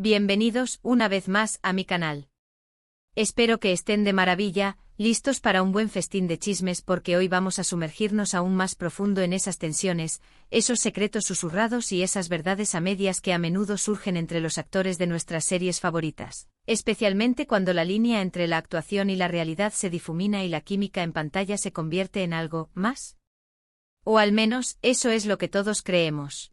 Bienvenidos una vez más a mi canal. Espero que estén de maravilla, listos para un buen festín de chismes porque hoy vamos a sumergirnos aún más profundo en esas tensiones, esos secretos susurrados y esas verdades a medias que a menudo surgen entre los actores de nuestras series favoritas, especialmente cuando la línea entre la actuación y la realidad se difumina y la química en pantalla se convierte en algo más. O al menos, eso es lo que todos creemos.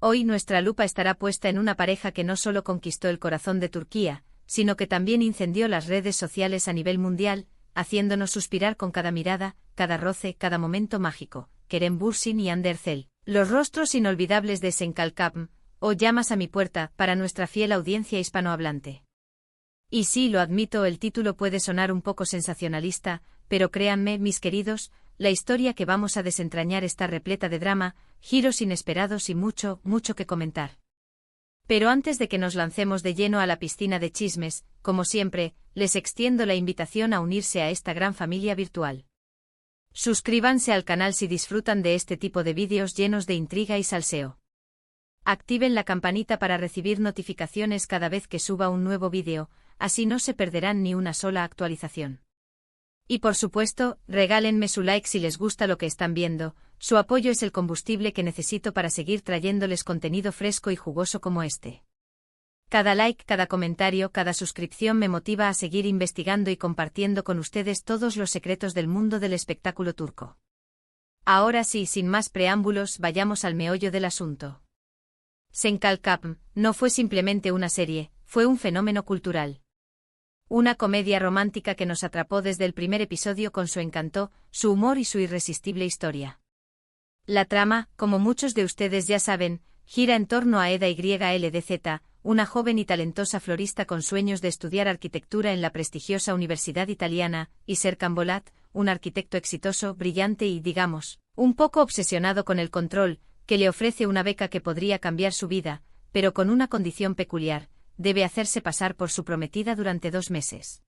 Hoy nuestra lupa estará puesta en una pareja que no solo conquistó el corazón de Turquía, sino que también incendió las redes sociales a nivel mundial, haciéndonos suspirar con cada mirada, cada roce, cada momento mágico. Kerem Bürsin y Hande Erçel, los rostros inolvidables de Sen Kalkapm, o Llamas a mi puerta, para nuestra fiel audiencia hispanohablante. Y sí, lo admito, el título puede sonar un poco sensacionalista, pero créanme, mis queridos, la historia que vamos a desentrañar está repleta de drama, giros inesperados y mucho, mucho que comentar. Pero antes de que nos lancemos de lleno a la piscina de chismes, como siempre, les extiendo la invitación a unirse a esta gran familia virtual. Suscríbanse al canal si disfrutan de este tipo de vídeos llenos de intriga y salseo. Activen la campanita para recibir notificaciones cada vez que suba un nuevo vídeo, así no se perderán ni una sola actualización. Y por supuesto, regálenme su like si les gusta lo que están viendo, su apoyo es el combustible que necesito para seguir trayéndoles contenido fresco y jugoso como este. Cada like, cada comentario, cada suscripción me motiva a seguir investigando y compartiendo con ustedes todos los secretos del mundo del espectáculo turco. Ahora sí, sin más preámbulos, vayamos al meollo del asunto. Sen Kalkapm no fue simplemente una serie, fue un fenómeno cultural. Una comedia romántica que nos atrapó desde el primer episodio con su encanto, su humor y su irresistible historia. La trama, como muchos de ustedes ya saben, gira en torno a Eda YLDZ, una joven y talentosa florista con sueños de estudiar arquitectura en la prestigiosa universidad italiana, y Serkan Bolat, un arquitecto exitoso, brillante y, digamos, un poco obsesionado con el control, que le ofrece una beca que podría cambiar su vida, pero con una condición peculiar: debe hacerse pasar por su prometida durante 2 meses.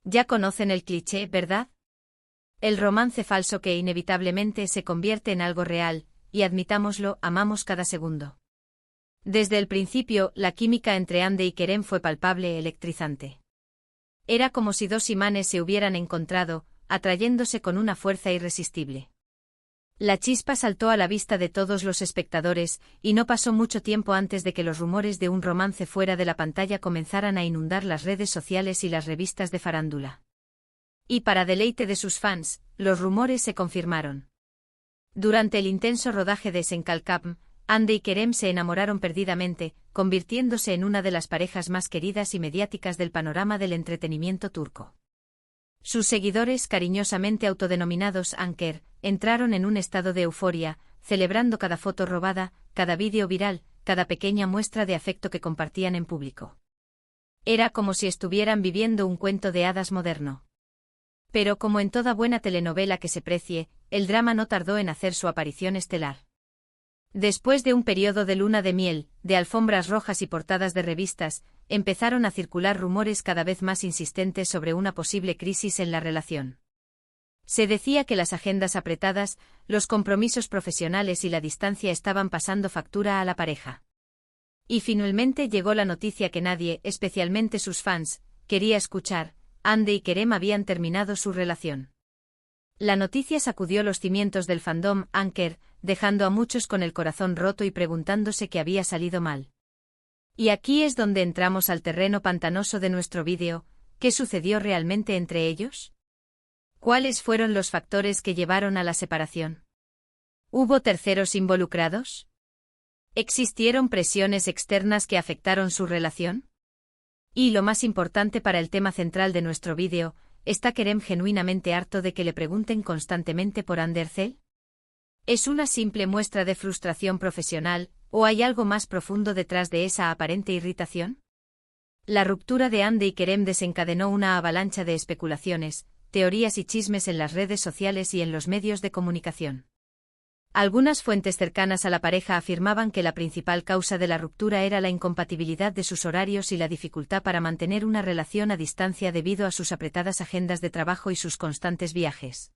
Ya conocen el cliché, ¿verdad? El romance falso que inevitablemente se convierte en algo real, y admitámoslo, amamos cada segundo. Desde el principio, la química entre Hande y Kerem fue palpable, electrizante. Era como si 2 imanes se hubieran encontrado, atrayéndose con una fuerza irresistible. La chispa saltó a la vista de todos los espectadores, y no pasó mucho tiempo antes de que los rumores de un romance fuera de la pantalla comenzaran a inundar las redes sociales y las revistas de farándula. Y para deleite de sus fans, los rumores se confirmaron. Durante el intenso rodaje de Sen Kalkapm, Hande y Kerem se enamoraron perdidamente, convirtiéndose en una de las parejas más queridas y mediáticas del panorama del entretenimiento turco. Sus seguidores, cariñosamente autodenominados Anker, entraron en un estado de euforia, celebrando cada foto robada, cada vídeo viral, cada pequeña muestra de afecto que compartían en público. Era como si estuvieran viviendo un cuento de hadas moderno. Pero como en toda buena telenovela que se precie, el drama no tardó en hacer su aparición estelar. Después de un periodo de luna de miel, de alfombras rojas y portadas de revistas, empezaron a circular rumores cada vez más insistentes sobre una posible crisis en la relación. Se decía que las agendas apretadas, los compromisos profesionales y la distancia estaban pasando factura a la pareja. Y finalmente llegó la noticia que nadie, especialmente sus fans, quería escuchar: Hande y Kerem habían terminado su relación. La noticia sacudió los cimientos del fandom Anker, dejando a muchos con el corazón roto y preguntándose qué había salido mal. Y aquí es donde entramos al terreno pantanoso de nuestro vídeo: ¿qué sucedió realmente entre ellos? ¿Cuáles fueron los factores que llevaron a la separación? ¿Hubo terceros involucrados? ¿Existieron presiones externas que afectaron su relación? Y lo más importante para el tema central de nuestro vídeo: ¿está Kerem genuinamente harto de que le pregunten constantemente por Hande Erçel? ¿Es una simple muestra de frustración profesional, o hay algo más profundo detrás de esa aparente irritación? La ruptura de Hande y Kerem desencadenó una avalancha de especulaciones, teorías y chismes en las redes sociales y en los medios de comunicación. Algunas fuentes cercanas a la pareja afirmaban que la principal causa de la ruptura era la incompatibilidad de sus horarios y la dificultad para mantener una relación a distancia debido a sus apretadas agendas de trabajo y sus constantes viajes.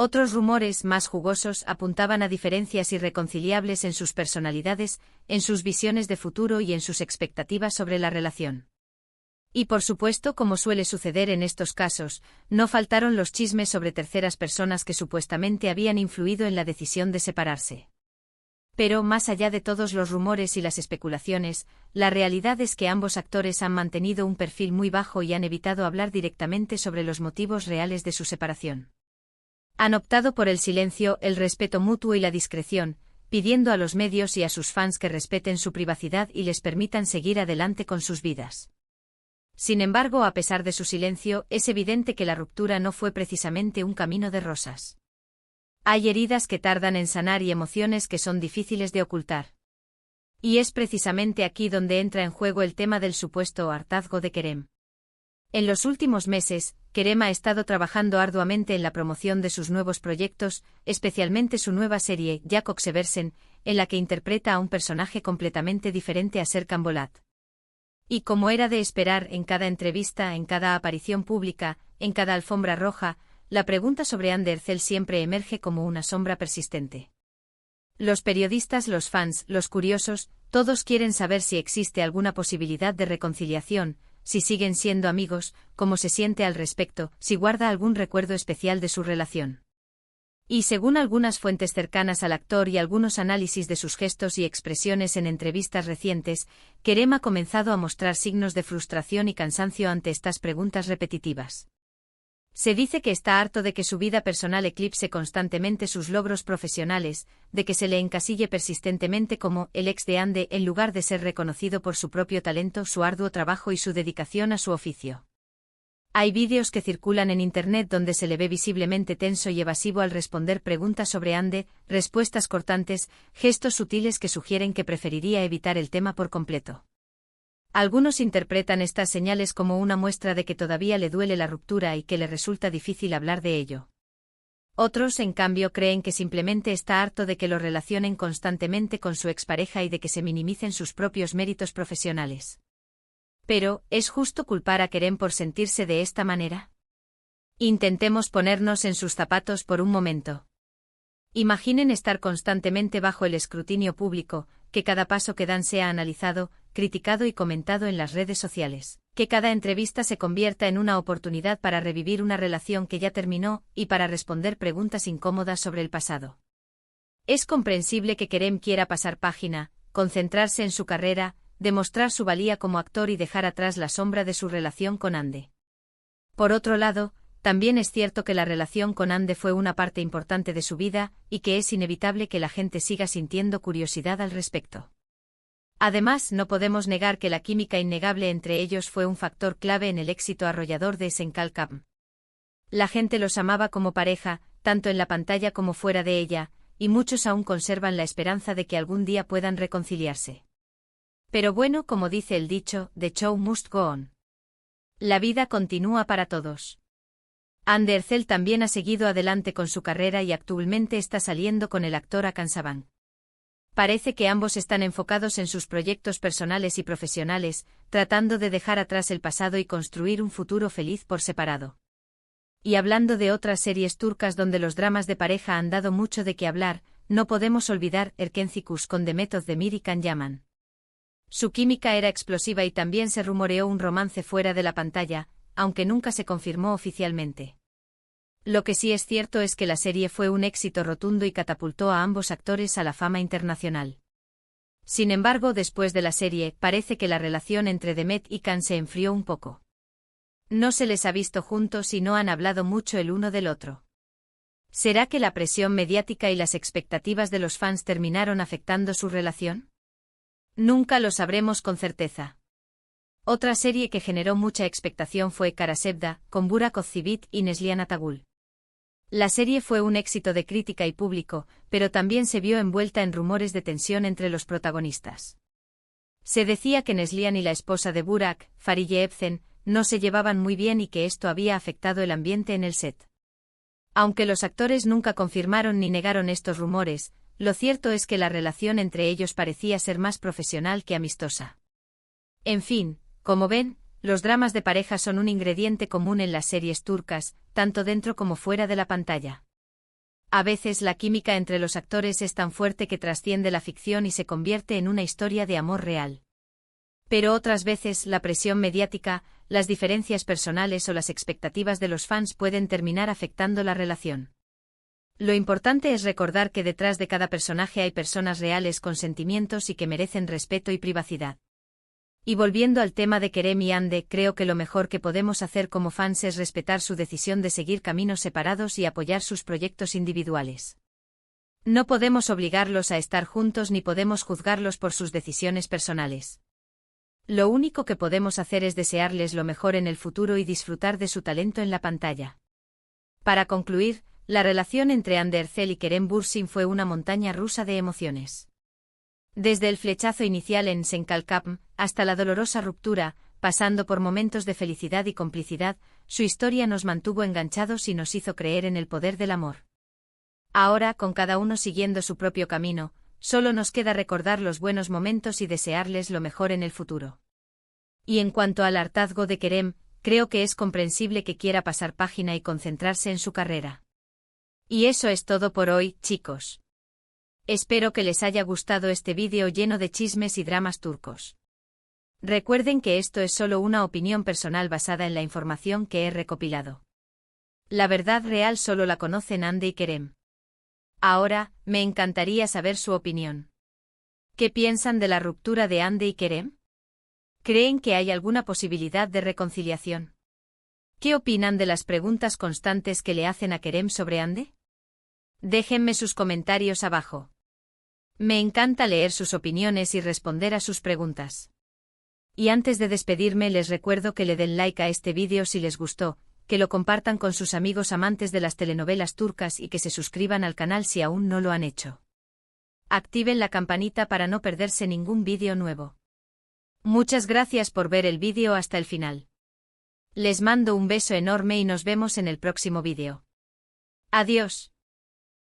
Otros rumores, más jugosos, apuntaban a diferencias irreconciliables en sus personalidades, en sus visiones de futuro y en sus expectativas sobre la relación. Y por supuesto, como suele suceder en estos casos, no faltaron los chismes sobre terceras personas que supuestamente habían influido en la decisión de separarse. Pero, más allá de todos los rumores y las especulaciones, la realidad es que ambos actores han mantenido un perfil muy bajo y han evitado hablar directamente sobre los motivos reales de su separación. Han optado por el silencio, el respeto mutuo y la discreción, pidiendo a los medios y a sus fans que respeten su privacidad y les permitan seguir adelante con sus vidas. Sin embargo, a pesar de su silencio, es evidente que la ruptura no fue precisamente un camino de rosas. Hay heridas que tardan en sanar y emociones que son difíciles de ocultar. Y es precisamente aquí donde entra en juego el tema del supuesto hartazgo de Kerem. En los últimos meses, Kerem ha estado trabajando arduamente en la promoción de sus nuevos proyectos, especialmente su nueva serie, Jacob Seversen, en la que interpreta a un personaje completamente diferente a Serkan Bolat. Y como era de esperar, en cada entrevista, en cada aparición pública, en cada alfombra roja, la pregunta sobre Hande Erçel siempre emerge como una sombra persistente. Los periodistas, los fans, los curiosos, todos quieren saber si existe alguna posibilidad de reconciliación, si siguen siendo amigos, cómo se siente al respecto, si guarda algún recuerdo especial de su relación. Y según algunas fuentes cercanas al actor y algunos análisis de sus gestos y expresiones en entrevistas recientes, Kerem ha comenzado a mostrar signos de frustración y cansancio ante estas preguntas repetitivas. Se dice que está harto de que su vida personal eclipse constantemente sus logros profesionales, de que se le encasille persistentemente como el ex de Hande en lugar de ser reconocido por su propio talento, su arduo trabajo y su dedicación a su oficio. Hay vídeos que circulan en Internet donde se le ve visiblemente tenso y evasivo al responder preguntas sobre Hande, respuestas cortantes, gestos sutiles que sugieren que preferiría evitar el tema por completo. Algunos interpretan estas señales como una muestra de que todavía le duele la ruptura y que le resulta difícil hablar de ello. Otros, en cambio, creen que simplemente está harto de que lo relacionen constantemente con su expareja y de que se minimicen sus propios méritos profesionales. Pero, ¿es justo culpar a Kerem por sentirse de esta manera? Intentemos ponernos en sus zapatos por un momento. Imaginen estar constantemente bajo el escrutinio público, que cada paso que dan sea analizado, criticado y comentado en las redes sociales, que cada entrevista se convierta en una oportunidad para revivir una relación que ya terminó y para responder preguntas incómodas sobre el pasado. Es comprensible que Kerem quiera pasar página, concentrarse en su carrera, demostrar su valía como actor y dejar atrás la sombra de su relación con Hande. Por otro lado, también es cierto que la relación con Hande fue una parte importante de su vida, y que es inevitable que la gente siga sintiendo curiosidad al respecto. Además, no podemos negar que la química innegable entre ellos fue un factor clave en el éxito arrollador de Esenkalkam. La gente los amaba como pareja, tanto en la pantalla como fuera de ella, y muchos aún conservan la esperanza de que algún día puedan reconciliarse. Pero bueno, como dice el dicho, the show must go on. La vida continúa para todos. Hande Erçel también ha seguido adelante con su carrera y actualmente está saliendo con el actor Hakan Saban. Parece que ambos están enfocados en sus proyectos personales y profesionales, tratando de dejar atrás el pasado y construir un futuro feliz por separado. Y hablando de otras series turcas donde los dramas de pareja han dado mucho de qué hablar, no podemos olvidar Erkencikus con Demet Özdemir y Can Yaman. Su química era explosiva y también se rumoreó un romance fuera de la pantalla, aunque nunca se confirmó oficialmente. Lo que sí es cierto es que la serie fue un éxito rotundo y catapultó a ambos actores a la fama internacional. Sin embargo, después de la serie, parece que la relación entre Demet y Can se enfrió un poco. No se les ha visto juntos y no han hablado mucho el uno del otro. ¿Será que la presión mediática y las expectativas de los fans terminaron afectando su relación? Nunca lo sabremos con certeza. Otra serie que generó mucha expectación fue Karasevda, con Burak Özçivit y Neslihan Atagul. La serie fue un éxito de crítica y público, pero también se vio envuelta en rumores de tensión entre los protagonistas. Se decía que Neslihan y la esposa de Burak, Fariye Evcen, no se llevaban muy bien y que esto había afectado el ambiente en el set. Aunque los actores nunca confirmaron ni negaron estos rumores, lo cierto es que la relación entre ellos parecía ser más profesional que amistosa. En fin, como ven, los dramas de pareja son un ingrediente común en las series turcas, tanto dentro como fuera de la pantalla. A veces la química entre los actores es tan fuerte que trasciende la ficción y se convierte en una historia de amor real. Pero otras veces la presión mediática, las diferencias personales o las expectativas de los fans pueden terminar afectando la relación. Lo importante es recordar que detrás de cada personaje hay personas reales con sentimientos y que merecen respeto y privacidad. Y volviendo al tema de Kerem y Hande, creo que lo mejor que podemos hacer como fans es respetar su decisión de seguir caminos separados y apoyar sus proyectos individuales. No podemos obligarlos a estar juntos ni podemos juzgarlos por sus decisiones personales. Lo único que podemos hacer es desearles lo mejor en el futuro y disfrutar de su talento en la pantalla. Para concluir, la relación entre Hande Erçel y Kerem Bürsin fue una montaña rusa de emociones. Desde el flechazo inicial en Senkalkapm hasta la dolorosa ruptura, pasando por momentos de felicidad y complicidad, su historia nos mantuvo enganchados y nos hizo creer en el poder del amor. Ahora, con cada uno siguiendo su propio camino, solo nos queda recordar los buenos momentos y desearles lo mejor en el futuro. Y en cuanto al hartazgo de Kerem, creo que es comprensible que quiera pasar página y concentrarse en su carrera. Y eso es todo por hoy, chicos. Espero que les haya gustado este vídeo lleno de chismes y dramas turcos. Recuerden que esto es solo una opinión personal basada en la información que he recopilado. La verdad real solo la conocen Hande y Kerem. Ahora, me encantaría saber su opinión. ¿Qué piensan de la ruptura de Hande y Kerem? ¿Creen que hay alguna posibilidad de reconciliación? ¿Qué opinan de las preguntas constantes que le hacen a Kerem sobre Hande? Déjenme sus comentarios abajo. Me encanta leer sus opiniones y responder a sus preguntas. Y antes de despedirme les recuerdo que le den like a este vídeo si les gustó, que lo compartan con sus amigos amantes de las telenovelas turcas y que se suscriban al canal si aún no lo han hecho. Activen la campanita para no perderse ningún vídeo nuevo. Muchas gracias por ver el vídeo hasta el final. Les mando un beso enorme y nos vemos en el próximo vídeo. Adiós.